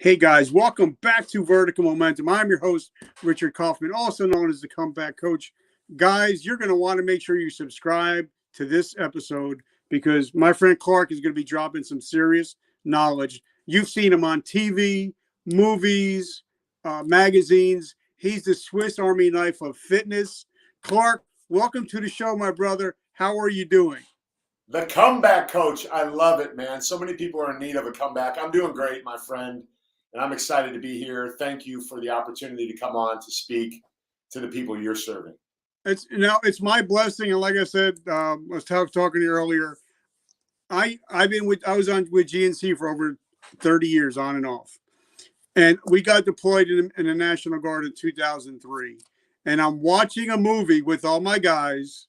Hey guys, welcome back to Vertical Momentum. I'm your host, Richard Kaufman, also known as the Comeback Coach. Guys, you're going to want to make sure you subscribe to this episode because my friend Clark is going to be dropping some serious knowledge. You've seen him on TV, movies, magazines. He's the Swiss Army knife of fitness. Clark, welcome to the show, my brother. How are you doing? The Comeback Coach. I love it, man. So many people are in need of a comeback. I'm doing great, my friend. And I'm excited to be here. Thank you for the opportunity to come on to speak to the people you're serving. It's my blessing, and like I said, I was talking to you earlier. I was on with GNC for over 30 years, on and off, and we got deployed in the National Guard in 2003. And I'm watching a movie with all my guys,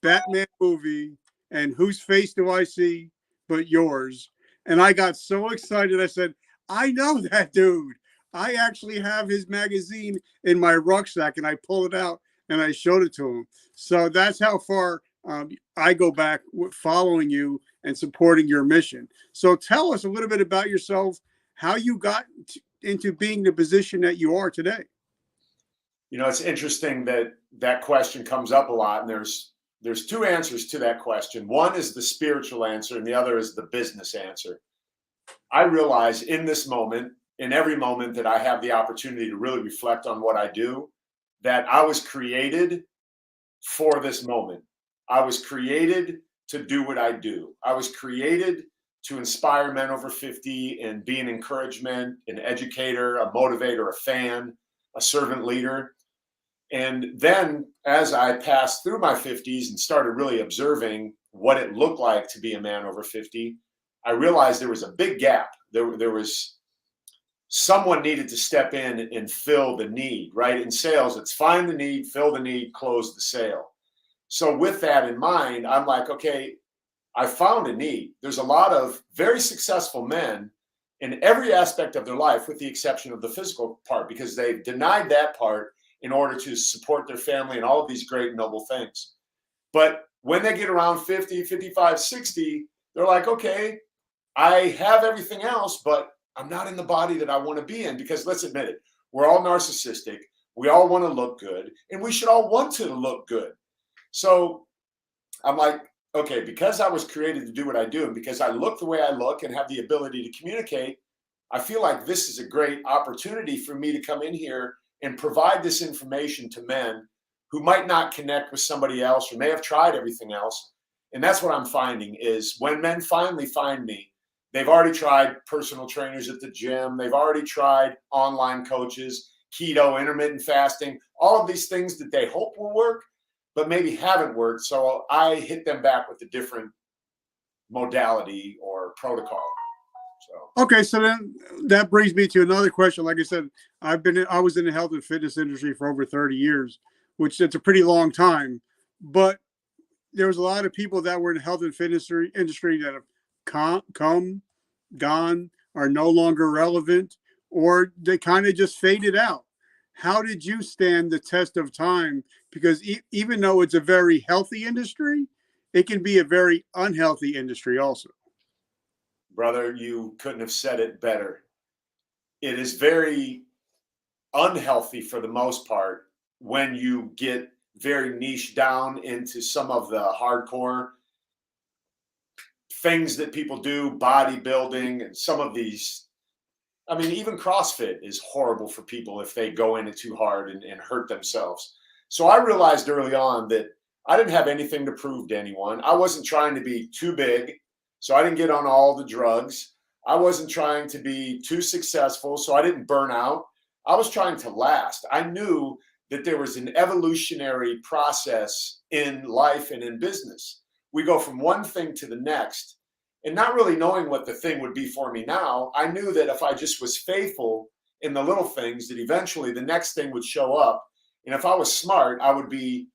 Batman movie, and whose face do I see but yours? And I got so excited. I said, I know that dude. I actually have his magazine in my rucksack, and I pull it out and I showed it to him. So that's how far I go back following you and supporting your mission. So tell us a little bit about yourself, how you got into being the position that you are today. You know, it's interesting that question comes up a lot, and there's two answers to that question. One is the spiritual answer, and the other is the business answer. I realize in this moment, in every moment that I have the opportunity to really reflect on what I do, that I was created for this moment. I was created to do what I do. I was created to inspire men over 50 and be an encouragement, an educator, a motivator, a fan, a servant leader. And then as I passed through my 50s and started really observing what it looked like to be a man over 50, I realized there was a big gap. There was someone needed to step in and fill the need, right? In sales, it's find the need, fill the need, close the sale. So with that in mind, I'm like, okay, I found a need. There's a lot of very successful men in every aspect of their life, with the exception of the physical part, because they've denied that part in order to support their family and all of these great noble things. But when they get around 50, 55, 60, they're like, okay, I have everything else, but I'm not in the body that I want to be in, because let's admit it, we're all narcissistic. We all want to look good, and we should all want to look good. So I'm like, okay, because I was created to do what I do, and because I look the way I look and have the ability to communicate, I feel like this is a great opportunity for me to come in here and provide this information to men who might not connect with somebody else or may have tried everything else. And that's what I'm finding is when men finally find me, they've already tried personal trainers at the gym. They've already tried online coaches, keto, intermittent fasting, all of these things that they hope will work, but maybe haven't worked. So I hit them back with a different modality or protocol. Okay, so then that brings me to another question. Like I said, I was in the health and fitness industry for over 30 years, which it's a pretty long time. But there was a lot of people that were in the health and fitness industry that have come, gone, are no longer relevant, or they kind of just faded out. How did you stand the test of time? Because even though it's a very healthy industry, it can be a very unhealthy industry also. Brother, you couldn't have said it better. It is very unhealthy for the most part when you get very niche down into some of the hardcore things that people do, bodybuilding, and some of these. I mean, even CrossFit is horrible for people if they go in it too hard and hurt themselves. So I realized early on that I didn't have anything to prove to anyone. I wasn't trying to be too big, so I didn't get on all the drugs. I wasn't trying to be too successful, so I didn't burn out. I was trying to last. I knew that there was an evolutionary process in life and in business. We go from one thing to the next, and not really knowing what the thing would be for me now, I knew that if I just was faithful in the little things, that eventually the next thing would show up. And if I was smart, I would be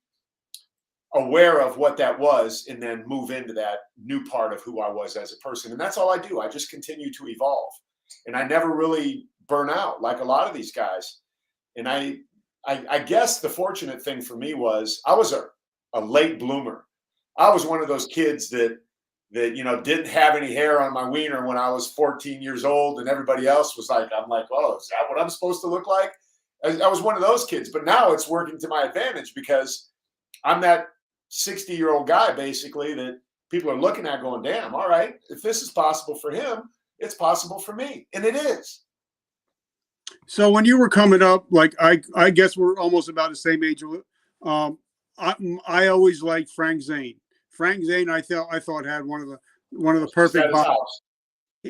aware of what that was and then move into that new part of who I was as a person. And that's all I do. I just continue to evolve. And I never really burn out like a lot of these guys. And I guess the fortunate thing for me was I was a late bloomer. I was one of those kids that that, didn't have any hair on my wiener when I was 14 years old, and everybody else was like, I'm like, oh, is that what I'm supposed to look like? I was one of those kids, but now it's working to my advantage because I'm that 60-year-old guy basically that people are looking at going, damn, all right, if this is possible for him, it's possible for me. And it is. So when you were coming up, like I guess we're almost about the same age. I always liked Frank Zane. Frank Zane, I thought had one of the perfect bodies.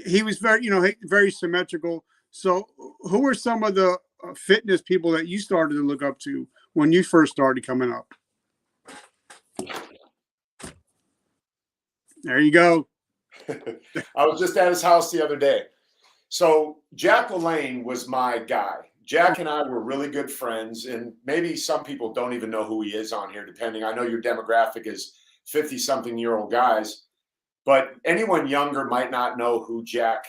He was very, very symmetrical. So who are some of the fitness people that you started to look up to when you first started coming up? There you go. I was just at his house the other day. So Jack LaLanne was my guy. Jack and I were really good friends, and maybe some people don't even know who he is on here, depending. I know your demographic is 50-something-year-old guys, but anyone younger might not know who Jack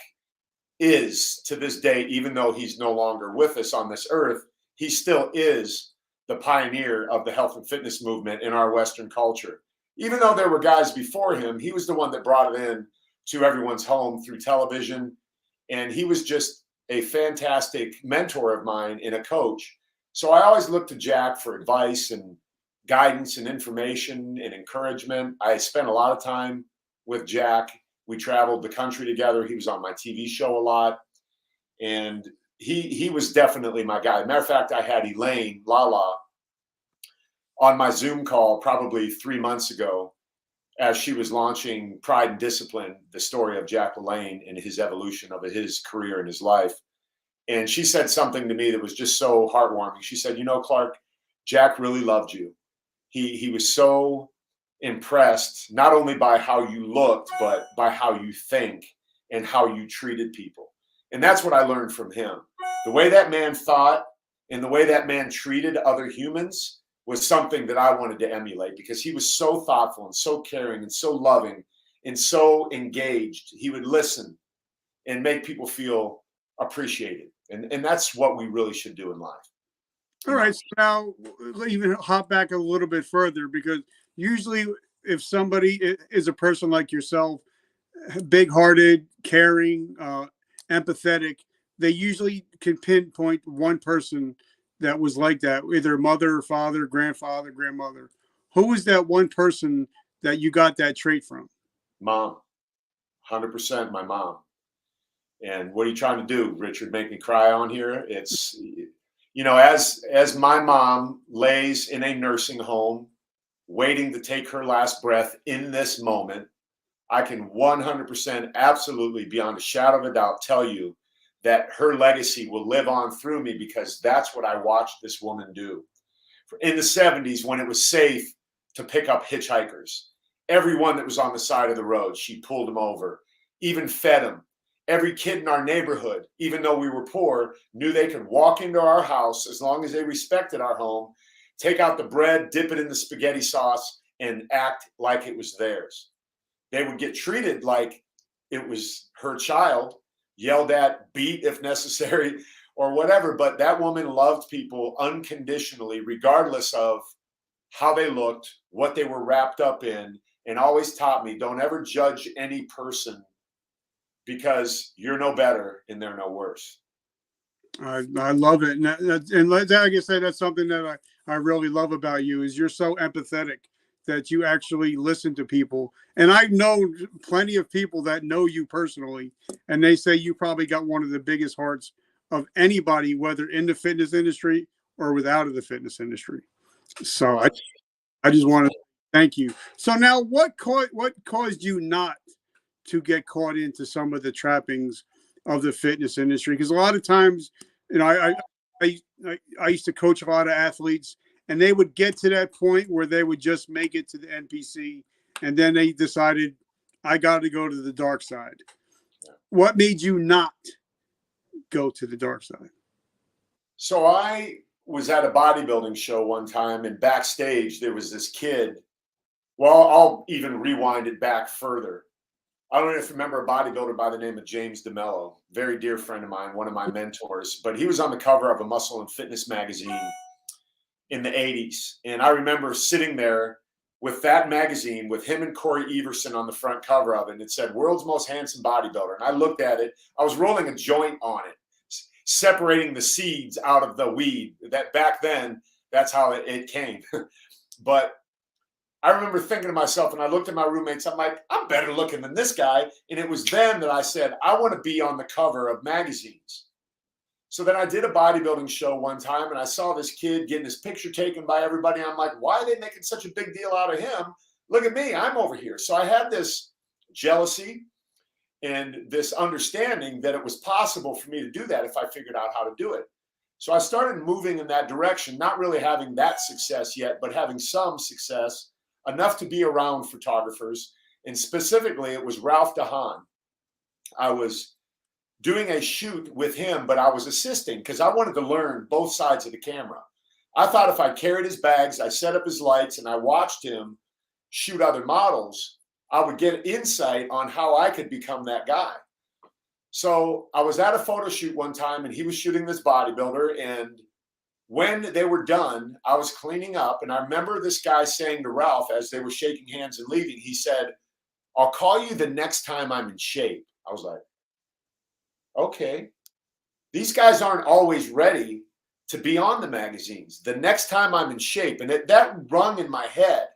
is to this day, even though he's no longer with us on this earth. He still is the pioneer of the health and fitness movement in our Western culture. Even though there were guys before him, he was the one that brought it in to everyone's home through television. And he was just a fantastic mentor of mine and a coach. So I always looked to Jack for advice and guidance and information and encouragement. I spent a lot of time with Jack. We traveled the country together. He was on my TV show a lot. And he was definitely my guy. Matter of fact, I had Elaine Lala on my Zoom call probably 3 months ago as she was launching Pride and Discipline, the story of Jack LaLanne and his evolution of his career and his life. And she said something to me that was just so heartwarming. She said, Clark, Jack really loved you. He was so impressed, not only by how you looked, but by how you think and how you treated people. And that's what I learned from him. The way that man thought and the way that man treated other humans was something that I wanted to emulate, because he was so thoughtful and so caring and so loving and so engaged. He would listen and make people feel appreciated. And that's what we really should do in life. All right. So now even hop back a little bit further, because usually if somebody is a person like yourself, big-hearted, caring, empathetic, they usually can pinpoint one person that was like that, either mother, father, grandfather, grandmother. Who was that one person that you got that trait from? Mom. 100% my mom. And what are you trying to do, Richard? Make me cry on here? It's, as my mom lays in a nursing home, waiting to take her last breath in this moment, I can 100% absolutely, beyond a shadow of a doubt, tell you that her legacy will live on through me, because that's what I watched this woman do. In the 70s, when it was safe to pick up hitchhikers, everyone that was on the side of the road, she pulled them over, even fed them. Every kid in our neighborhood, even though we were poor, knew they could walk into our house as long as they respected our home, take out the bread, dip it in the spaghetti sauce, and act like it was theirs. They would get treated like it was her child, yelled at, beat if necessary, or whatever. But that woman loved people unconditionally, regardless of how they looked, what they were wrapped up in, and always taught me, don't ever judge any person, because you're no better and they're no worse. I love it. And like I said, that's something that I really love about you, is you're so empathetic that you actually listen to people. And I've known plenty of people that know you personally, and they say you probably got one of the biggest hearts of anybody, whether in the fitness industry or without of the fitness industry. So I just want to thank you. So now what caused you not to get caught into some of the trappings of the fitness industry? Because a lot of times, I used to coach a lot of athletes, and they would get to that point where they would just make it to the NPC, and then they decided, I got to go to the dark side. What made you not go to the dark side? So I was at a bodybuilding show one time, and backstage there was this kid. Well, I'll even rewind it back further. I don't know if you remember a bodybuilder by the name of James DeMello, very dear friend of mine, one of my mentors, but he was on the cover of a Muscle and Fitness magazine in the 80s. And I remember sitting there with that magazine with him and Corey Everson on the front cover of it. And it said, "World's Most Handsome Bodybuilder." And I looked at it. I was rolling a joint on it, separating the seeds out of the weed. That back then, that's how it came. But I remember thinking to myself, and I looked at my roommates, I'm like, I'm better looking than this guy. And it was then that I said, I want to be on the cover of magazines. So then I did a bodybuilding show one time, and I saw this kid getting his picture taken by everybody. I'm like, why are they making such a big deal out of him? Look at me, I'm over here. So I had this jealousy and this understanding that it was possible for me to do that if I figured out how to do it. So I started moving in that direction, not really having that success yet, but having some success, enough to be around photographers. And specifically, it was Ralph DeHaan. I was doing a shoot with him, but I was assisting because I wanted to learn both sides of the camera. I thought if I carried his bags, I set up his lights, and I watched him shoot other models, I would get insight on how I could become that guy. So I was at a photo shoot one time, and he was shooting this bodybuilder, and when they were done, I was cleaning up, and I remember this guy saying to Ralph as they were shaking hands and leaving, he said, "I'll call you the next time I'm in shape." I was like, okay. These guys aren't always ready to be on the magazines. The next time I'm in shape. And that rung in my head.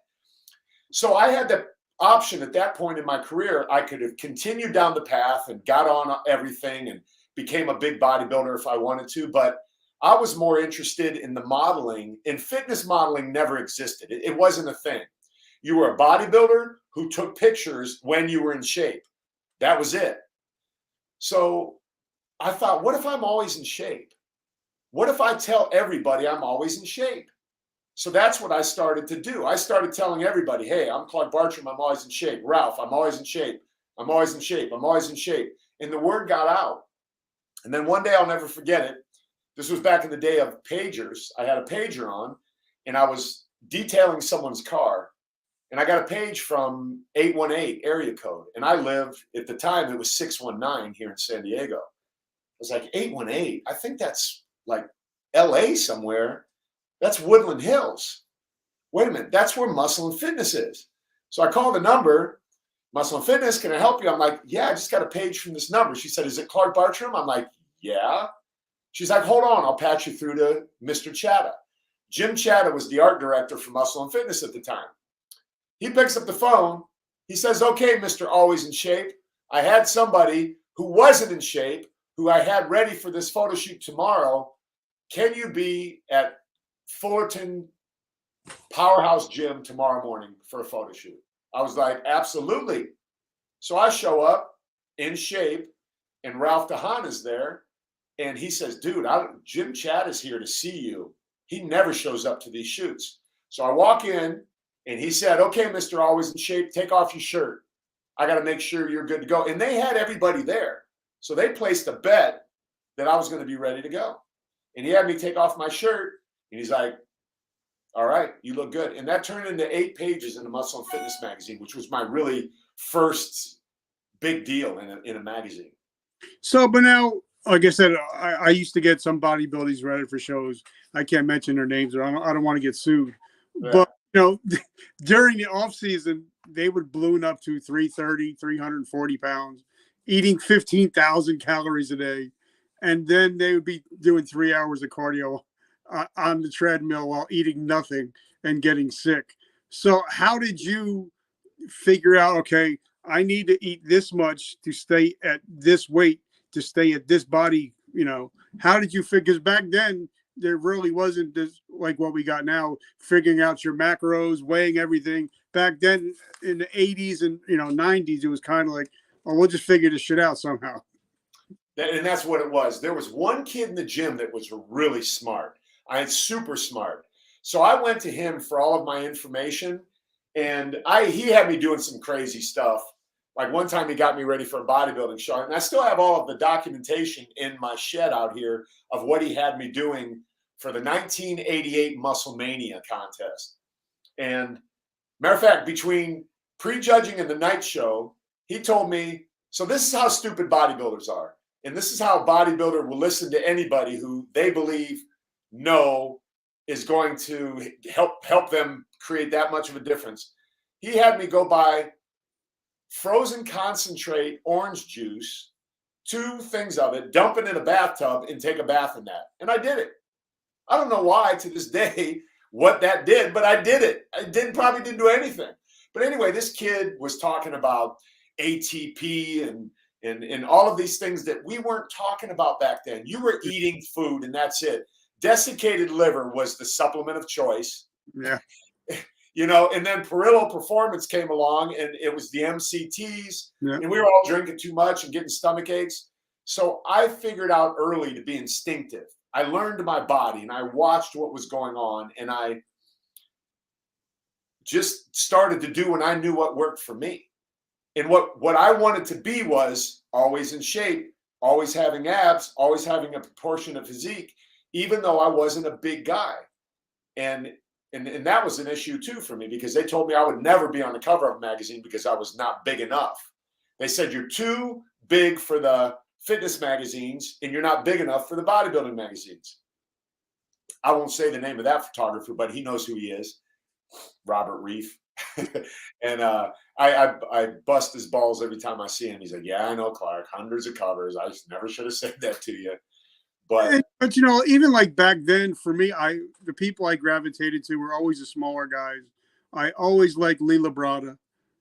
So I had the option at that point in my career. I could have continued down the path and got on everything and became a big bodybuilder if I wanted to. But I was more interested in the modeling, and fitness modeling never existed. It wasn't a thing. You were a bodybuilder who took pictures when you were in shape. That was it. So I thought, what if I'm always in shape? What if I tell everybody I'm always in shape? So that's what I started to do. I started telling everybody, hey, I'm Clark Bartram. I'm always in shape. Ralph, I'm always in shape. I'm always in shape. I'm always in shape. And the word got out. And then one day, I'll never forget it. This was back in the day of pagers. I had a pager on, and I was detailing someone's car. And I got a page from 818 area code. And I lived, at the time, it was 619 here in San Diego. I was like, 818? I think that's like LA somewhere. That's Woodland Hills. Wait a minute, that's where Muscle and Fitness is. So I called the number, Muscle and Fitness, can I help you? I'm like, yeah, I just got a page from this number. She said, is it Clark Bartram? I'm like, yeah. She's like, hold on, I'll patch you through to Mr. Chatta. Jim Chatta was the art director for Muscle and Fitness at the time. He picks up the phone. He says, okay, Mr. Always in Shape. I had somebody who wasn't in shape, who I had ready for this photo shoot tomorrow. Can you be at Fullerton Powerhouse Gym tomorrow morning for a photo shoot? I was like, absolutely. So I show up in shape, and Ralph DeHaan is there. And he says, dude, Jim Chatt is here to see you. He never shows up to these shoots. So I walk in, and he said, okay, Mr. Always in Shape, take off your shirt. I got to make sure you're good to go. And they had everybody there. So they placed a bet that I was going to be ready to go. And he had me take off my shirt, and he's like, all right, you look good. And that turned into 8 pages in the Muscle and Fitness magazine, which was my really first big deal in a magazine. So, but now, like I said, I used to get some bodybuilders ready for shows. I can't mention their names, or I don't want to get sued. Yeah. But, during the off season, they would balloon up to 330, 340 pounds, eating 15,000 calories a day. And then they would be doing 3 hours of cardio on the treadmill while eating nothing and getting sick. So how did you figure out, okay, I need to eat this much to stay at this weight, to stay at this body, how did you figure? Because back then, there really wasn't this like what we got now, figuring out your macros, weighing everything. Back then in the 80s and 90s, it was kind of like, oh, we'll just figure this shit out somehow. And that's what it was. There was one kid in the gym that was really smart. Super smart. So I went to him for all of my information, and he had me doing some crazy stuff. Like one time he got me ready for a bodybuilding show, and I still have all of the documentation in my shed out here of what he had me doing for the 1988 Muscle Mania contest. And matter of fact, between prejudging and the night show, he told me, so this is how stupid bodybuilders are. And this is how a bodybuilder will listen to anybody who they believe know is going to help them create that much of a difference. He had me go buy frozen concentrate orange juice, 2 things of it, dump it in a bathtub, and take a bath in that. And I did it. I don't know why to this day what that did, but I did it. I probably didn't do anything. But anyway, this kid was talking about ATP and all of these things that we weren't talking about back then. You were eating food and that's it. Desiccated liver was the supplement of choice. Yeah. You know, and then Perillo Performance came along and it was the MCTs, and we were all drinking too much and getting stomach aches. So I figured out early to be instinctive. I learned my body and I watched what was going on, and I just started to do when I knew what worked for me. And what I wanted to be was always in shape, always having abs, always having a proportionate physique, even though I wasn't a big guy. And that was an issue too for me, because they told me I would never be on the cover of a magazine because I was not big enough. They said, you're too big for the fitness magazines and you're not big enough for the bodybuilding magazines. I won't say the name of that photographer, but he knows who he is, Robert Reef. And I bust his balls every time I see him. He's like, yeah, I know, Clark, hundreds of covers. I never should have said that to you. But you know, even like back then, for me, the people I gravitated to were always the smaller guys. I always liked Lee Labrada.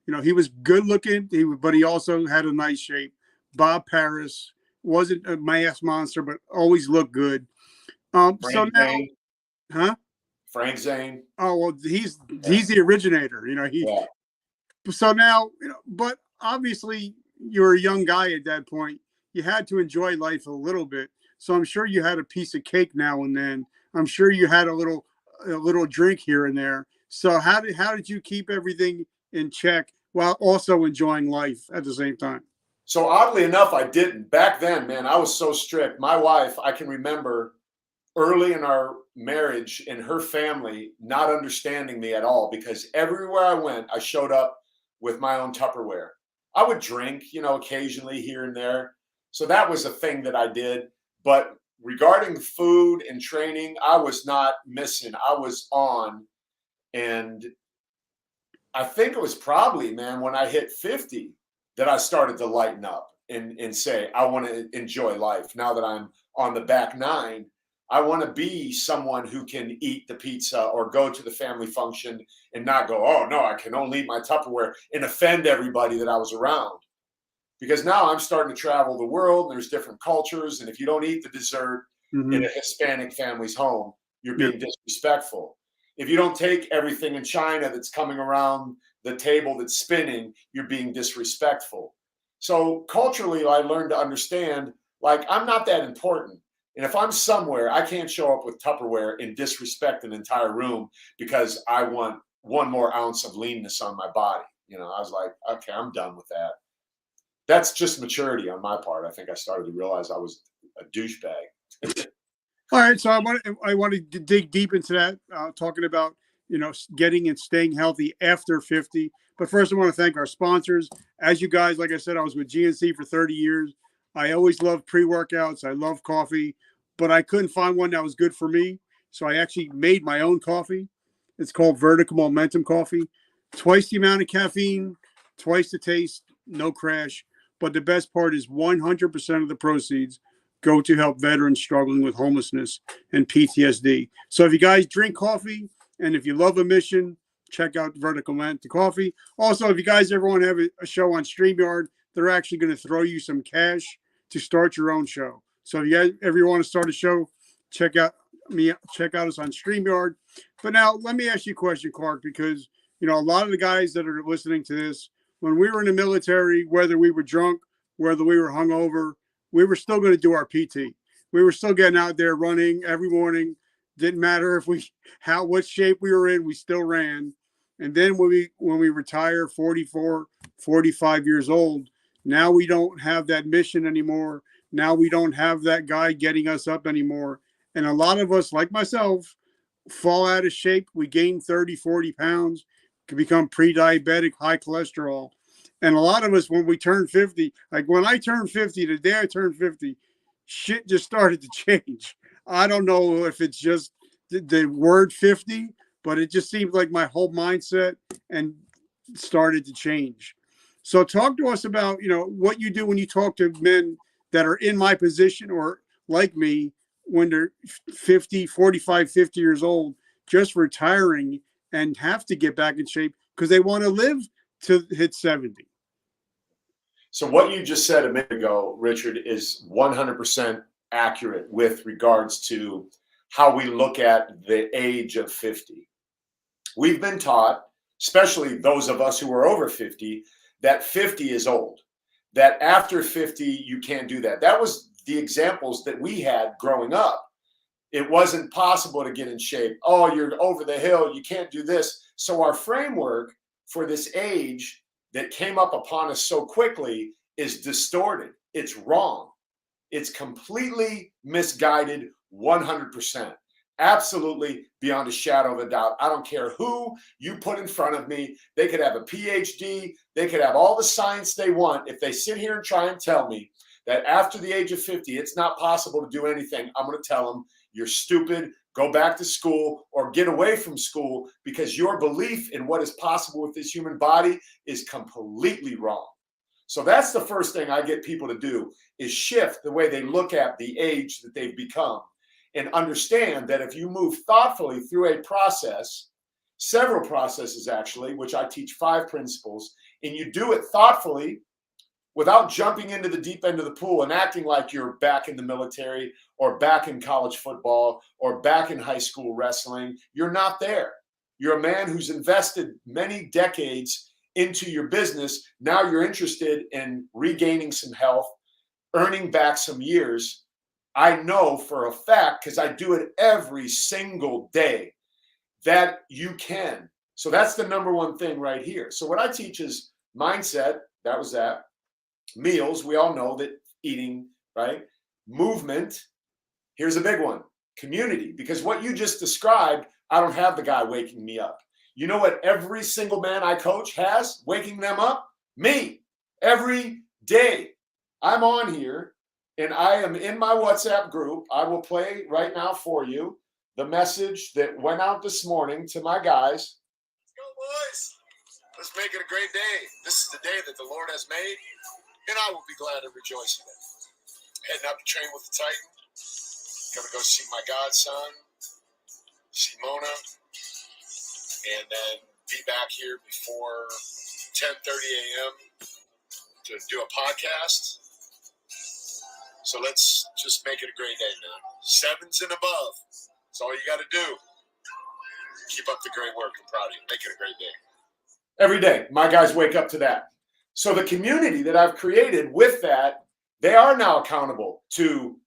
You know, he was good looking, but he also had a nice shape. Bob Paris wasn't a mass monster, but always looked good. So now, Zane. huh? Frank Zane. Oh well, he's the originator. You know, So now, you know, but obviously you're a young guy at that point. You had to enjoy life a little bit. So I'm sure you had a piece of cake now and then. I'm sure you had a little drink here and there. So how did you keep everything in check while also enjoying life at the same time? So oddly enough, I didn't. Back then, man, I was so strict. My wife, I can remember early in our marriage and her family not understanding me at all, because everywhere I went, I showed up with my own Tupperware. I would drink, you know, occasionally here and there. So that was a thing that I did. But regarding food and training, I was not missing. I was on. And I think it was probably, man, when I hit 50 that I started to lighten up and say, I want to enjoy life. Now that I'm on the back 9, I want to be someone who can eat the pizza or go to the family function and not go, oh, no, I can only eat my Tupperware and offend everybody that I was around. Because now I'm starting to travel the world, and there's different cultures. And if you don't eat the dessert in a Hispanic family's home, you're being disrespectful. If you don't take everything in China that's coming around the table that's spinning, you're being disrespectful. So culturally, I learned to understand, like, I'm not that important. And if I'm somewhere, I can't show up with Tupperware and disrespect an entire room because I want 1 more ounce of leanness on my body. You know, I was like, okay, I'm done with that. That's just maturity on my part. I think I started to realize I was a douchebag. All right, so I want to dig deep into that, talking about, you know, getting and staying healthy after 50. But first, I want to thank our sponsors. As you guys, like I said, I was with GNC for 30 years. I always loved pre-workouts. I love coffee, but I couldn't find one that was good for me. So I actually made my own coffee. It's called Vertical Momentum Coffee. Twice the amount of caffeine, twice the taste, no crash. But the best part is 100% of the proceeds go to help veterans struggling with homelessness and PTSD. So if you guys drink coffee and if you love a mission, check out Vertical Momentum Coffee. Also, if you guys ever want to have a show on StreamYard, they're actually going to throw you some cash to start your own show. So if you guys ever want to start a show, check out us on StreamYard. But now let me ask you a question, Clark, because, you know, a lot of the guys that are listening to this, when we were in the military, whether we were drunk, whether we were hungover, we were still going to do our PT. We were still getting out there running every morning. Didn't matter if what shape we were in, we still ran. And then when we retire 44, 45 years old, now we don't have that mission anymore. Now we don't have that guy getting us up anymore. And a lot of us, like myself, fall out of shape. We gain 30, 40 pounds, can become pre-diabetic, high cholesterol. And a lot of us, when we turn 50, like when I turned 50, the day I turned 50, shit just started to change. I don't know if it's just the word 50, but it just seemed like my whole mindset and started to change. So talk to us about, what you do when you talk to men that are in my position or like me when they're 50, 45, 50 years old, just retiring and have to get back in shape because they want to live to hit 70. So what you just said a minute ago, Richard, is 100% accurate with regards to how we look at the age of 50. We've been taught, especially those of us who are over 50, that 50 is old, that after 50, you can't do that. That was the examples that we had growing up. It wasn't possible to get in shape. Oh, you're over the hill. You can't do this. So our framework for this age that came up upon us so quickly is distorted. It's wrong. It's completely misguided 100%. Absolutely beyond a shadow of a doubt. I don't care who you put in front of me. They could have a PhD. They could have all the science they want. If they sit here and try and tell me that after the age of 50, it's not possible to do anything, I'm going to tell them, you're stupid. Go back to school or get away from school because your belief in what is possible with this human body is completely wrong. So that's the first thing I get people to do is shift the way they look at the age that they've become and understand that if you move thoughtfully through a process, several processes actually, which I teach 5 principles, and you do it thoughtfully without jumping into the deep end of the pool and acting like you're back in the military or back in college football or back in high school wrestling, you're not there. You're a man who's invested many decades into your business. Now you're interested in regaining some health, earning back some years. I know for a fact, because I do it every single day, that you can. So that's the number one thing right here. So what I teach is mindset. That was that. Meals. We all know that eating, right? Movement. Here's a big one. Community. Because what you just described, I don't have the guy waking me up. You know what every single man I coach has waking them up? Me. Every day. I'm on here and I am in my WhatsApp group. I will play right now for you the message that went out this morning to my guys. Let's go, boys. Let's make it a great day. This is the day that the Lord has made, and I will be glad and rejoice in it. Heading up to train with the Titan. Gonna go see my godson, see Mona, and then be back here before 10:30 a.m. to do a podcast. So let's just make it a great day now. 7s and above. That's all you got to do. Keep up the great work. I'm proud of you. Make it a great day. Every day, my guys wake up to that. So the community that I've created with that, they are now accountable to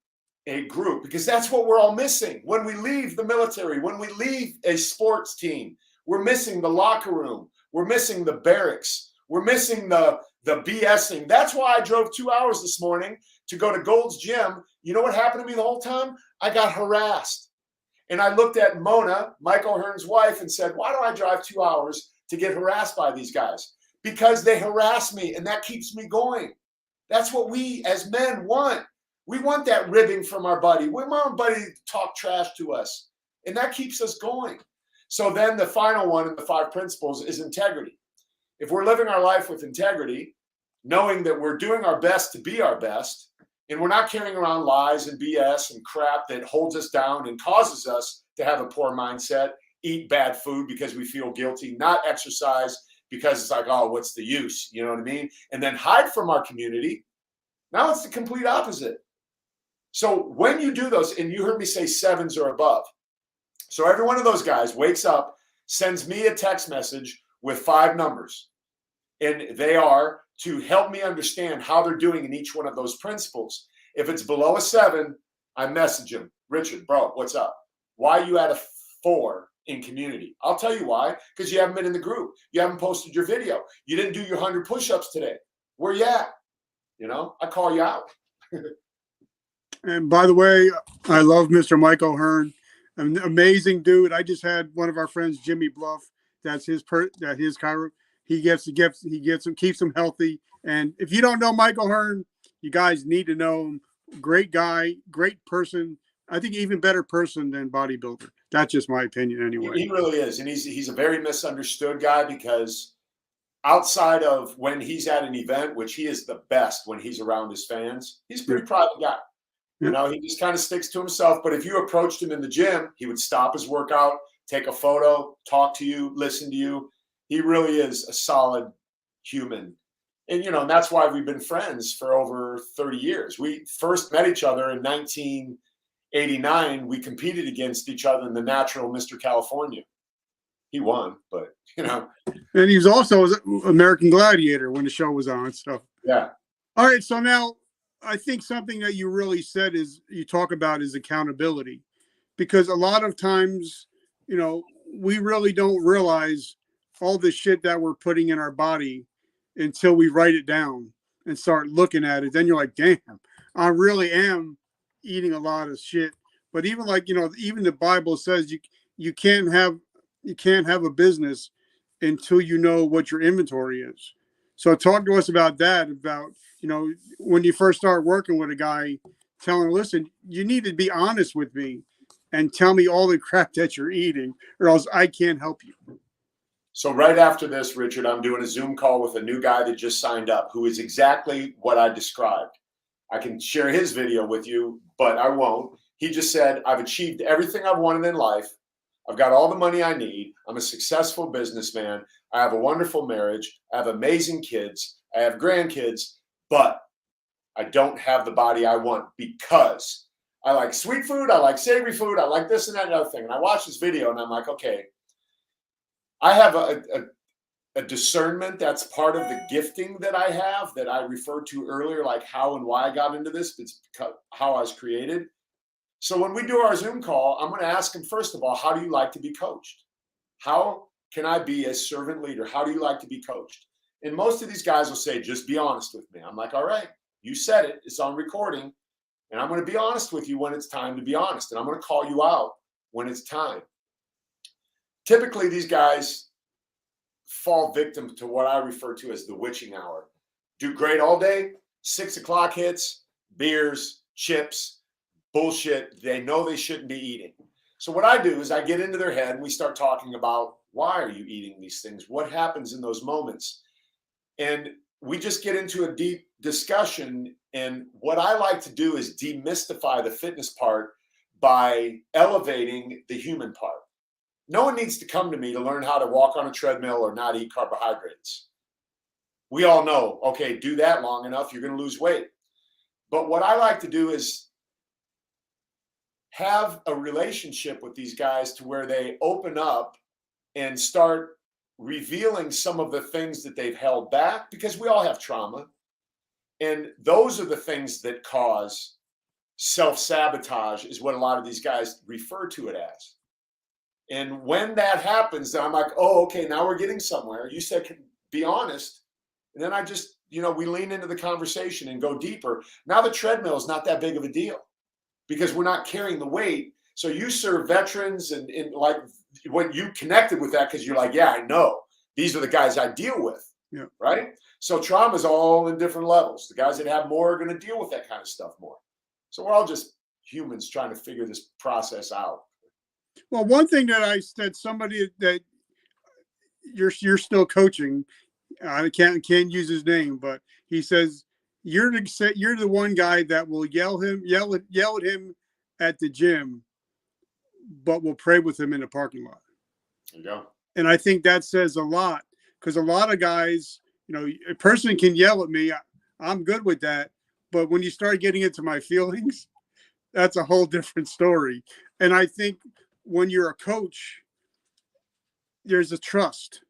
a group because that's what we're all missing. When we leave the military, when we leave a sports team, we're missing the locker room. We're missing the barracks. We're missing the BSing. That's why I drove 2 hours this morning to go to Gold's Gym. You know what happened to me the whole time? I got harassed. And I looked at Mona, Mike O'Hearn's wife, and said, why do I drive 2 hours to get harassed by these guys? Because they harass me, and that keeps me going. That's what we as men want. We want that ribbing from our buddy. We want our buddy to talk trash to us, and that keeps us going. So then the final one in the 5 principles is integrity. If we're living our life with integrity, knowing that we're doing our best to be our best, and we're not carrying around lies and BS and crap that holds us down and causes us to have a poor mindset, eat bad food because we feel guilty, not exercise because it's like, oh, what's the use? You know what I mean? And then hide from our community. Now it's the complete opposite. So when you do those, and you heard me say 7s or above. So every one of those guys wakes up, sends me a text message with 5 numbers. And they are to help me understand how they're doing in each one of those principles. If it's below a 7, I message them. Richard, bro, what's up? Why are you at a 4 in community? I'll tell you why. Because you haven't been in the group. You haven't posted your video. You didn't do your 100 push-ups today. Where you at? You know, I call you out. And by the way, I love Mr. Mike O'Hearn. An amazing dude. I just had one of our friends, Jimmy Bluff. That's his chiro. He keeps him healthy. And if you don't know Mike O'Hearn, you guys need to know him. Great guy, great person. I think even better person than bodybuilder. That's just my opinion anyway. He really is. And he's a very misunderstood guy, because outside of when he's at an event, which he is the best when he's around his fans, he's a pretty private guy. You know, he just kind of sticks to himself. But if you approached him in the gym, he would stop his workout, take a photo, talk to you, listen to you. He really is a solid human. And, you know, and that's why we've been friends for over 30 years. We first met each other in 1989. We competed against each other in the natural Mr. California. He won, but, you know. And he was also American Gladiator when the show was on. So, yeah. All right. So now I think something that you really said is you talk about is accountability, because a lot of times, you know, we really don't realize all the shit that we're putting in our body until we write it down and start looking at it. Then you're like, damn, I really am eating a lot of shit. But even like, you know, even the Bible says you can't have a business until you know what your inventory is. So talk to us about that, about, you know, when you first start working with a guy, telling him, listen, you need to be honest with me and tell me all the crap that you're eating, or else I can't help you. So right after this, Richard, I'm doing a Zoom call with a new guy that just signed up, who is exactly what I described. I can share his video with you, but I won't. He just said, I've achieved everything I've wanted in life. I've got all the money I need. I'm a successful businessman. I have a wonderful marriage. I have amazing kids. I have grandkids, but I don't have the body I want, because I like sweet food. I like savory food. I like this and that and other thing. And I watched this video and I'm like, okay, I have a discernment that's part of the gifting that I have, that I referred to earlier, like how and why I got into this. It's how I was created. So when we do our Zoom call, I'm going to ask him, first of all, how do you like to be coached? How can I be a servant leader? How do you like to be coached? And most of these guys will say, just be honest with me. I'm like, all right, you said it. It's on recording. And I'm going to be honest with you when it's time to be honest. And I'm going to call you out when it's time. Typically, these guys fall victim to what I refer to as the witching hour. Do great all day, 6 o'clock hits, beers, chips, bullshit they know they shouldn't be eating. So what I do is I get into their head and we start talking about, why are you eating these things? What happens in those moments? And we just get into a deep discussion. And what I like to do is demystify the fitness part by elevating the human part. No one needs to come to me to learn how to walk on a treadmill or not eat carbohydrates. We all know, okay, do that long enough, you're going to lose weight. But what I like to do is have a relationship with these guys to where they open up and start revealing some of the things that they've held back, because we all have trauma. And those are the things that cause self-sabotage, is what a lot of these guys refer to it as. And when that happens, then I'm like, oh, okay, now we're getting somewhere. You said, be honest. And then I just, you know, we lean into the conversation and go deeper. Now the treadmill is not that big of a deal, because we're not carrying the weight. So you serve veterans and like when you connected with that, because you're like, yeah, I know. These are the guys I deal with, yeah. Right? So trauma is all in different levels. The guys that have more are going to deal with that kind of stuff more. So we're all just humans trying to figure this process out. Well, one thing that I said, somebody that you're still coaching, I can't use his name, but he says you're the one guy that will yell at him at the gym, but will pray with him in the parking lot. There you go. And I think that says a lot, because a lot of guys, you know, a person can yell at me, I'm good with that, but when you start getting into my feelings, that's a whole different story. And I think when you're a coach, there's a trust.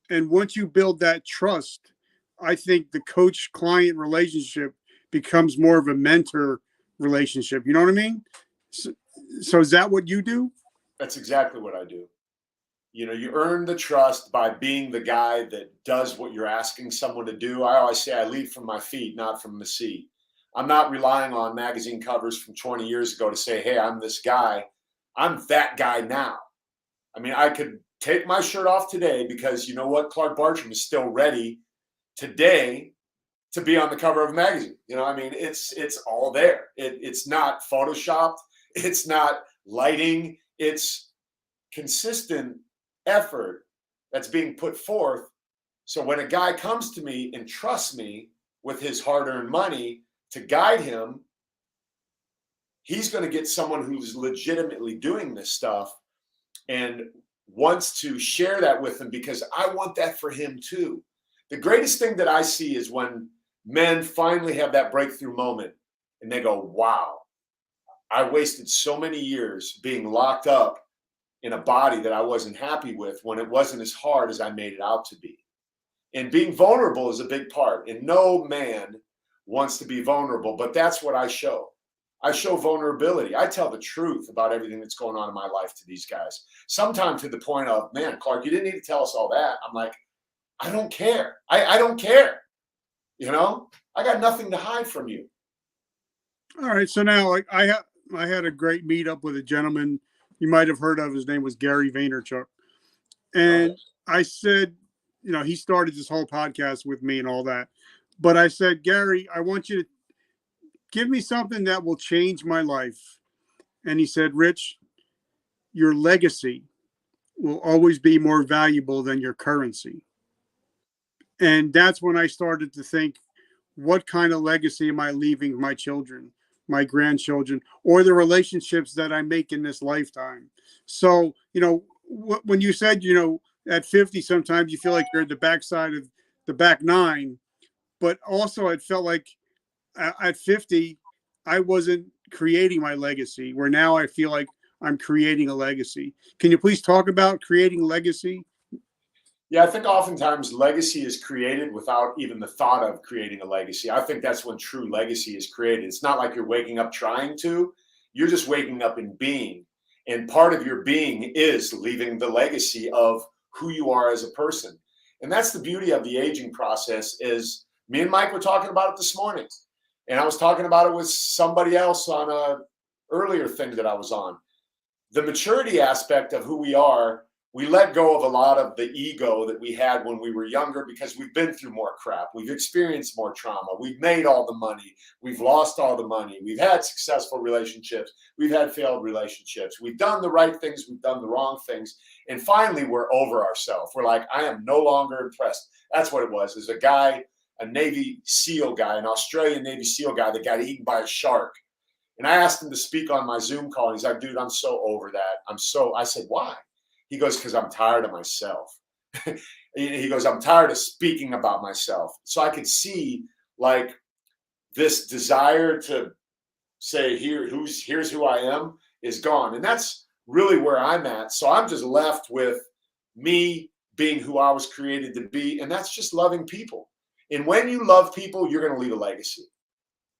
And once you build that trust, I think the coach-client relationship becomes more of a mentor relationship. You know what I mean? So is that what you do? That's exactly what I do. You know, you earn the trust by being the guy that does what you're asking someone to do. I always say I lead from my feet, not from the seat. I'm not relying on magazine covers from 20 years ago to say, hey, I'm this guy. I'm that guy now. I mean, I could take my shirt off today, because you know what? Clark Bartram is still ready today to be on the cover of a magazine. You know, I mean, it's all there. It's not photoshopped. It's not lighting. It's consistent effort that's being put forth. So when a guy comes to me and trusts me with his hard-earned money to guide him, he's going to get someone who's legitimately doing this stuff and wants to share that with him, because I want that for him too. The greatest thing that I see is when men finally have that breakthrough moment and they go, wow, I wasted so many years being locked up in a body that I wasn't happy with when it wasn't as hard as I made it out to be. And being vulnerable is a big part. And no man wants to be vulnerable, but that's what I show. I show vulnerability. I tell the truth about everything that's going on in my life to these guys. Sometimes to the point of, man, Clark, you didn't need to tell us all that. I'm like, I don't care. I don't care. You know, I got nothing to hide from you. All right. So now, like, I had a great meetup with a gentleman you might have heard of. His name was Gary Vaynerchuk. And I said, you know, he started this whole podcast with me and all that. But I said, Gary, I want you to give me something that will change my life. And he said, Rich, your legacy will always be more valuable than your currency. And that's when I started to think, what kind of legacy am I leaving my children, my grandchildren, or the relationships that I make in this lifetime? So, you know, when you said, you know, at 50, sometimes you feel like you're at the backside of the back nine, but also it felt like at 50, I wasn't creating my legacy, where now I feel like I'm creating a legacy. Can you please talk about creating legacy? Yeah, I think oftentimes legacy is created without even the thought of creating a legacy. I think that's when true legacy is created. It's not like you're waking up trying to, you're just waking up and being. And part of your being is leaving the legacy of who you are as a person. And that's the beauty of the aging process. Is me and Mike were talking about it this morning. And I was talking about it with somebody else on a earlier thing that I was on. The maturity aspect of who we are, we let go of a lot of the ego that we had when we were younger, because we've been through more crap. We've experienced more trauma. We've made all the money. We've lost all the money. We've had successful relationships. We've had failed relationships. We've done the right things. We've done the wrong things. And finally, we're over ourselves. We're like, I am no longer impressed. That's what it was. There's a guy, a Navy SEAL guy, an Australian Navy SEAL guy that got eaten by a shark. And I asked him to speak on my Zoom call. And he's like, dude, I'm so over that. I said, why? He goes, because I'm tired of myself. He goes, I'm tired of speaking about myself. So I could see like this desire to say, here's who I am is gone. And that's really where I'm at. So I'm just left with me being who I was created to be. And that's just loving people. And when you love people, you're going to leave a legacy,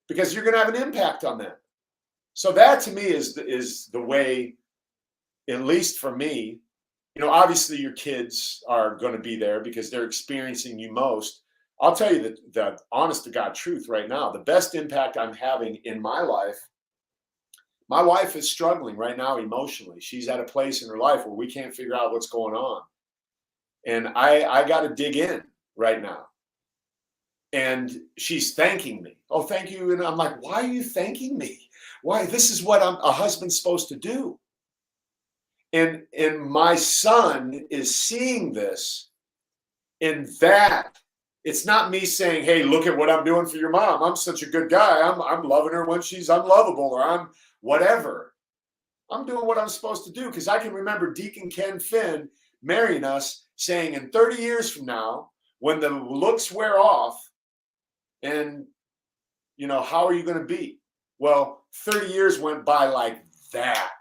because you're going to have an impact on them. So that to me is the way, at least for me. You know, obviously your kids are going to be there because they're experiencing you most. I'll tell you the honest to God truth right now. The best impact I'm having in my life, my wife is struggling right now emotionally. She's at a place in her life where we can't figure out what's going on. And I got to dig in right now. And she's thanking me. Oh, thank you. And I'm like, why are you thanking me? Why? This is what a husband's supposed to do. And my son is seeing this, and that it's not me saying, hey, look at what I'm doing for your mom. I'm such a good guy. I'm loving her when she's unlovable, or I'm whatever. I'm doing what I'm supposed to do, because I can remember Deacon Ken Finn marrying us saying, in 30 years from now, when the looks wear off, and, you know, how are you going to be? Well, 30 years went by like that.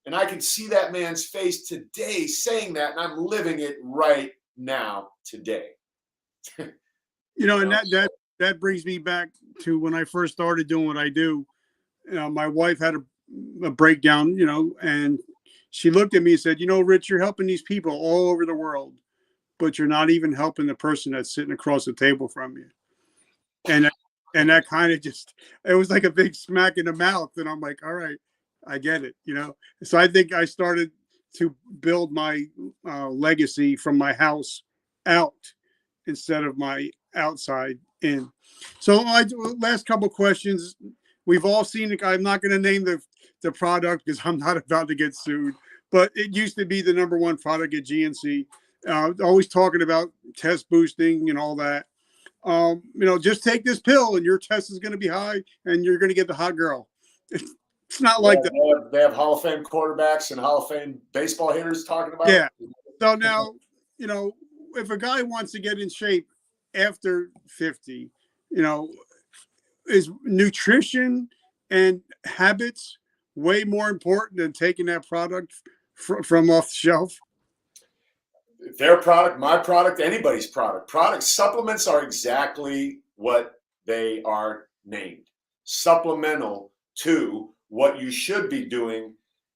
And I can see that man's face today saying that, and I'm living it right now today. You know, and that brings me back to when I first started doing what I do. My wife had a breakdown, you know, and she looked at me and said, you know, Rich, you're helping these people all over the world, but you're not even helping the person that's sitting across the table from you. And that kind of it was like a big smack in the mouth. And I'm like, all right, I get it, you know? So I think I started to build my legacy from my house out instead of my outside in. So last couple of questions. We've all seen it. I'm not going to name the the product because I'm not about to get sued. But it used to be the number one product at GNC. Always talking about test boosting and all that. Just take this pill and your test is going to be high and you're going to get the hot girl. It's not like that. They have Hall of Fame quarterbacks and Hall of Fame baseball hitters talking about it. Yeah. So now, if a guy wants to get in shape after 50, is nutrition and habits way more important than taking that product from off the shelf? Their product, my product, anybody's product. Supplements are exactly what they are named. Supplemental to what you should be doing.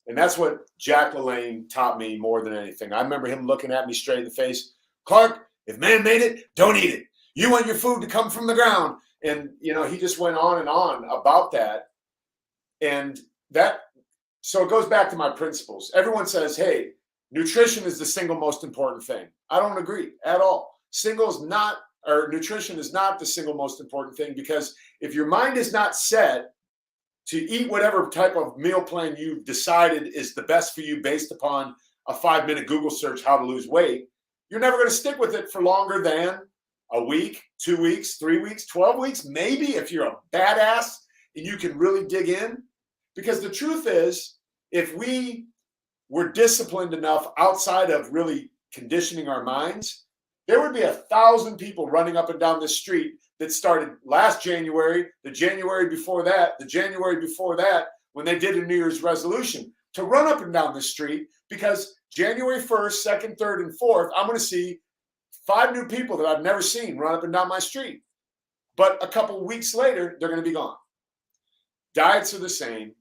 And that's what Jack LaLanne taught me more than anything. I remember him looking at me straight in the face. Clark, if man made it, don't eat it. You want your food to come from the ground. And, he just went on and on about that. So it goes back to my principles. Everyone says, hey, nutrition is the single most important thing. I don't agree at all. Nutrition is not the single most important thing, because if your mind is not set to eat whatever type of meal plan you've decided is the best for you based upon a 5-minute Google search, how to lose weight, you're never going to stick with it for longer than a week, 2 weeks, 3 weeks, 12 weeks, maybe if you're a badass and you can really dig in. Because the truth is, if we were disciplined enough outside of really conditioning our minds, there would be 1,000 people running up and down this street that started last January, the January before that, the January before that, when they did a New Year's resolution to run up and down the street, because January 1st, 2nd, 3rd, and 4th, I'm going to see 5 new people that I've never seen run up and down my street. But a couple of weeks later, they're going to be gone. Diets are the same,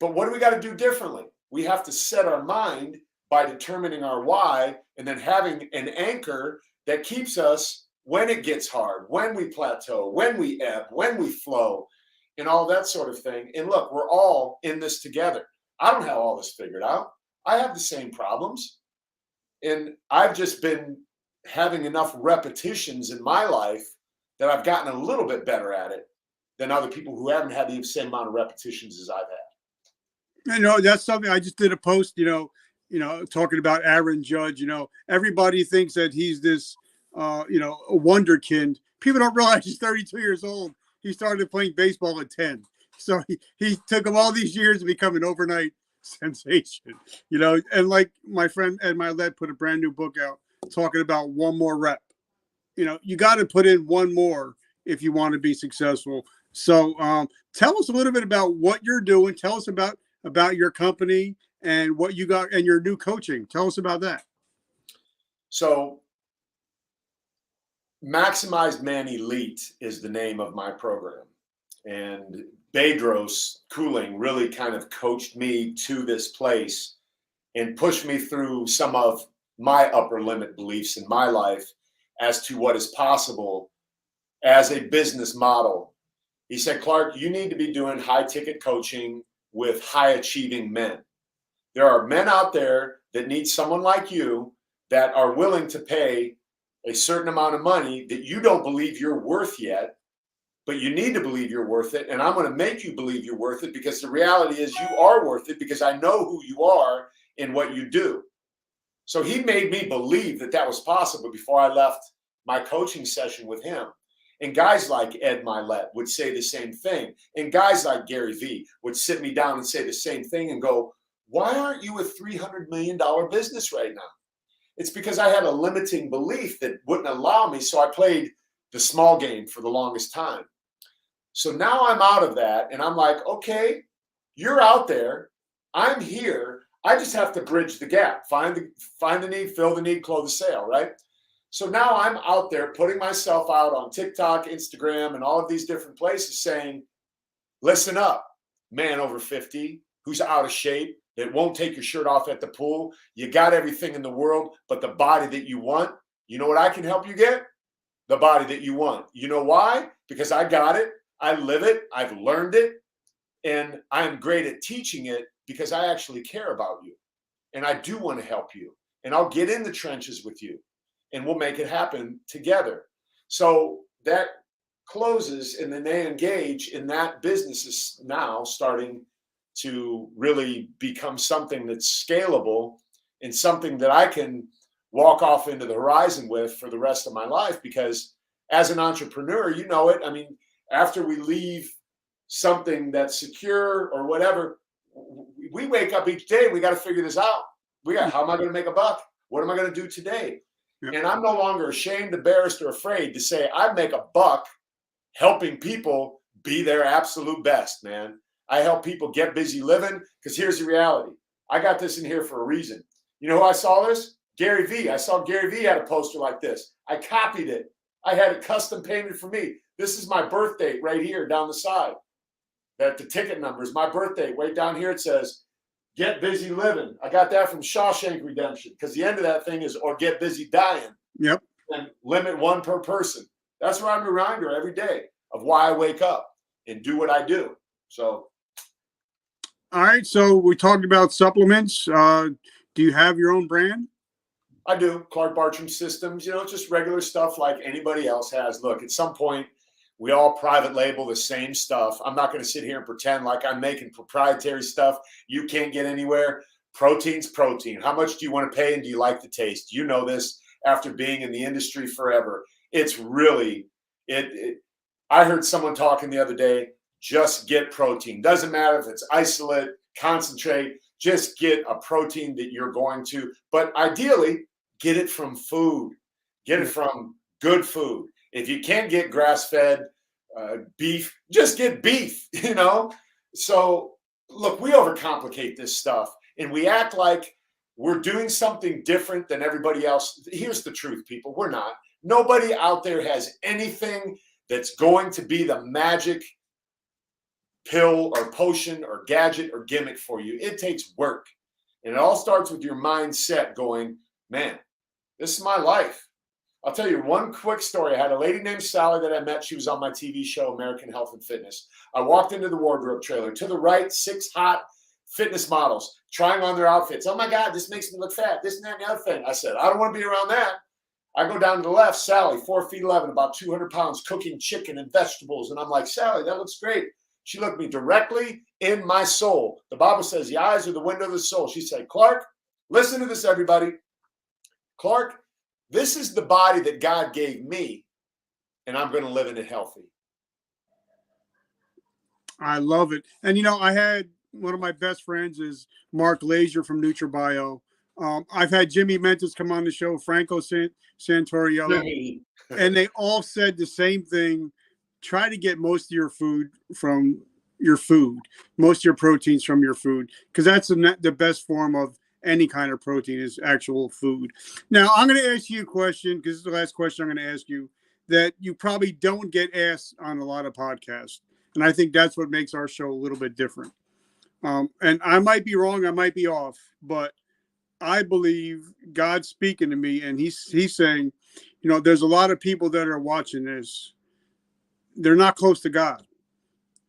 but what do we got to do differently? We have to set our mind by determining our why, and then having an anchor that keeps us when it gets hard, when we plateau, when we ebb, when we flow, and all that sort of thing. And look, we're all in this together. I don't have all this figured out. I have the same problems. And I've just been having enough repetitions in my life that I've gotten a little bit better at it than other people who haven't had the same amount of repetitions as I've had. That's something I just did a post, talking about Aaron Judge. Everybody thinks that he's this, a wonderkind. People don't realize he's 32 years old. He started playing baseball at 10. So he took him all these years to become an overnight sensation, and like my friend Ed Milet put a brand new book out talking about one more rep. You got to put in one more if you want to be successful. So tell us a little bit about what you're doing. Tell us about your company and what you got and your new coaching. Tell us about that. So Maximize Man Elite is the name of my program. And Bedros Cooling really kind of coached me to this place and pushed me through some of my upper limit beliefs in my life as to what is possible as a business model. He said, Clark, you need to be doing high ticket coaching with high achieving men. There are men out there that need someone like you that are willing to pay a certain amount of money that you don't believe you're worth yet, but you need to believe you're worth it. And I'm going to make you believe you're worth it, because the reality is you are worth it, because I know who you are and what you do. So he made me believe that that was possible before I left my coaching session with him. And guys like Ed Milet would say the same thing. And guys like Gary Vee would sit me down and say the same thing and go, why aren't you a $300 million business right now? It's because I had a limiting belief that wouldn't allow me. So I played the small game for the longest time. So now I'm out of that. And I'm like, okay, you're out there. I'm here. I just have to bridge the gap, find the need, fill the need, close the sale, right? So now I'm out there putting myself out on TikTok, Instagram, and all of these different places saying, listen up, man over 50 who's out of shape, that won't take your shirt off at the pool. You got everything in the world, but the body that you want, you know what I can help you get? The body that you want. You know why? Because I got it. I live it. I've learned it. And I'm great at teaching it because I actually care about you. And I do want to help you. And I'll get in the trenches with you. And we'll make it happen together. So that closes, and then they engage in that business is now starting to really become something that's scalable and something that I can walk off into the horizon with for the rest of my life. Because as an entrepreneur, you know it. I mean, after we leave something that's secure or whatever, we wake up each day and we got to figure this out. How am I going to make a buck? What am I going to do today? Yep. And I'm no longer ashamed, embarrassed, or afraid to say I make a buck helping people be their absolute best, man. I help people get busy living, because here's the reality. I got this in here for a reason. You know who I saw this? Gary Vee. I saw Gary Vee had a poster like this. I copied it. I had it custom painted for me. This is my birth date right here down the side. That the ticket number is my birth date. Way down here it says, get busy living. I got that from Shawshank Redemption, because the end of that thing is, or get busy dying. Yep. And limit one per person. That's why I'm a reminder every day of why I wake up and do what I do. So. All right. So we talked about supplements. Do you have your own brand? I do. Clark Bartram Systems, just regular stuff like anybody else has. Look, at some point, we all private label the same stuff. I'm not going to sit here and pretend like I'm making proprietary stuff you can't get anywhere. Protein's protein. How much do you want to pay, and do you like the taste? You know this after being in the industry forever. It's really, I heard someone talking the other day, just get protein. Doesn't matter if it's isolate, concentrate, just get a protein that you're going to. But ideally, get it from food. Get it from good food. If you can't get grass-fed beef, just get beef, So, look, we overcomplicate this stuff, and we act like we're doing something different than everybody else. Here's the truth, people. We're not. Nobody out there has anything that's going to be the magic pill or potion or gadget or gimmick for you. It takes work. And it all starts with your mindset going, man, this is my life. I'll tell you one quick story. I had a lady named Sally that I met. She was on my TV show, American Health and Fitness. I walked into the wardrobe trailer. To the right, 6 hot fitness models trying on their outfits. Oh my God, this makes me look fat. This and that and the other thing. I said, I don't want to be around that. I go down to the left, Sally, 4'11", about 200 pounds, cooking chicken and vegetables. And I'm like, Sally, that looks great. She looked me directly in my soul. The Bible says the eyes are the window of the soul. She said, Clark, listen to this, everybody. Clark, this is the body that God gave me, and I'm going to live in it healthy. I love it. And, I had one of my best friends is Mark Lazier from NutriBio. I've had Jimmy Mentis come on the show, Franco Santoriello, and they all said the same thing. Try to get most of your food from your food, most of your proteins from your food, because that's the best form of any kind of protein is actual food. Now, I'm going to ask you a question, because this is the last question I'm going to ask you, that you probably don't get asked on a lot of podcasts. And I think that's what makes our show a little bit different. And I might be wrong, I might be off, but I believe God's speaking to me, and he's saying, there's a lot of people that are watching this. They're not close to God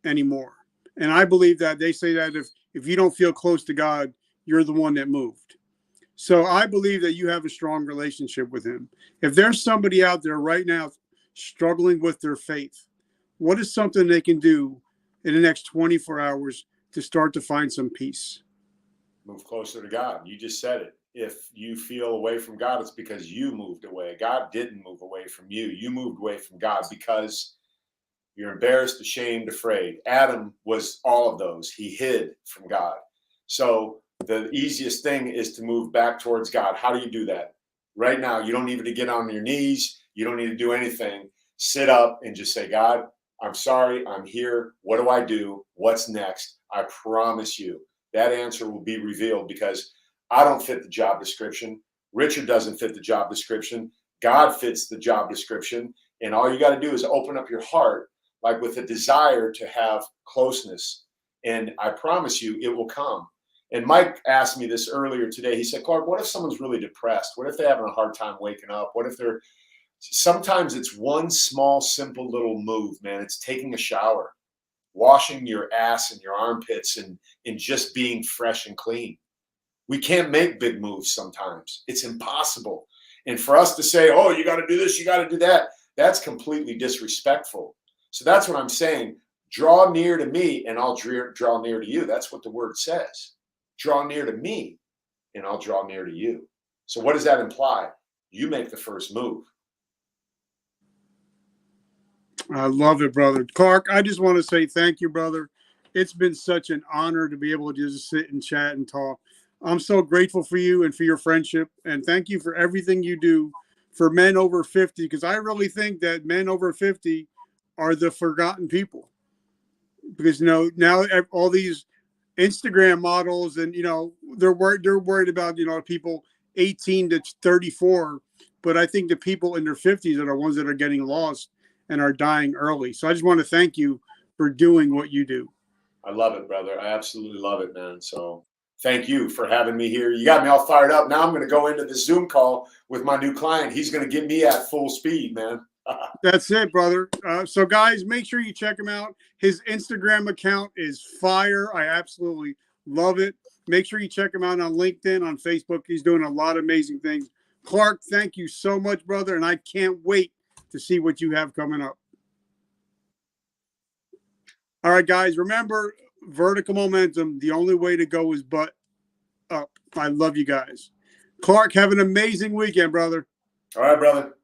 anymore. And I believe that they say that if you don't feel close to God, you're the one that moved. So I believe that you have a strong relationship with him. If there's somebody out there right now struggling with their faith, what is something they can do in the next 24 hours to start to find some peace? Move closer to God. You just said it. If you feel away from God, it's because you moved away. God didn't move away from you. You moved away from God because you're embarrassed, ashamed, afraid. Adam was all of those. He hid from God. So the easiest thing is to move back towards God. How do you do that? Right now, you don't need to get on your knees. You don't need to do anything. Sit up and just say, God, I'm sorry. I'm here. What do I do? What's next? I promise you that answer will be revealed, because I don't fit the job description. Richard doesn't fit the job description. God fits the job description. And all you got to do is open up your heart, like with a desire to have closeness. And I promise you, it will come. And Mike asked me this earlier today. He said, Clark, what if someone's really depressed? What if they're having a hard time waking up? What if sometimes it's one small, simple little move, man. It's taking a shower, washing your ass and your armpits, and just being fresh and clean. We can't make big moves sometimes. It's impossible. And for us to say, oh, you got to do this, you got to do that, that's completely disrespectful. So that's what I'm saying. Draw near to me and I'll draw near to you. That's what the word says. Draw near to me and I'll draw near to you. So what does that imply? You make the first move. I love it, brother. Clark, I just want to say thank you, brother. It's been such an honor to be able to just sit and chat and talk. I'm so grateful for you and for your friendship. And thank you for everything you do for men over 50, because I really think that men over 50 are the forgotten people. Because, now all these Instagram models and, they're worried about, people 18 to 34. But I think the people in their 50s are the ones that are getting lost and are dying early. So I just want to thank you for doing what you do. I love it, brother. I absolutely love it, man. So thank you for having me here. You got me all fired up. Now I'm going to go into the Zoom call with my new client. He's going to get me at full speed, man. That's it, brother. So guys, make sure you check him out. His Instagram account is fire. I absolutely love it. Make sure you check him out on LinkedIn, on Facebook. He's doing a lot of amazing things. Clark, thank you so much, brother. And I can't wait to see what you have coming up. All right, guys, remember, vertical momentum, the only way to go is butt up. I love you guys. Clark, have an amazing weekend, brother. All right, brother.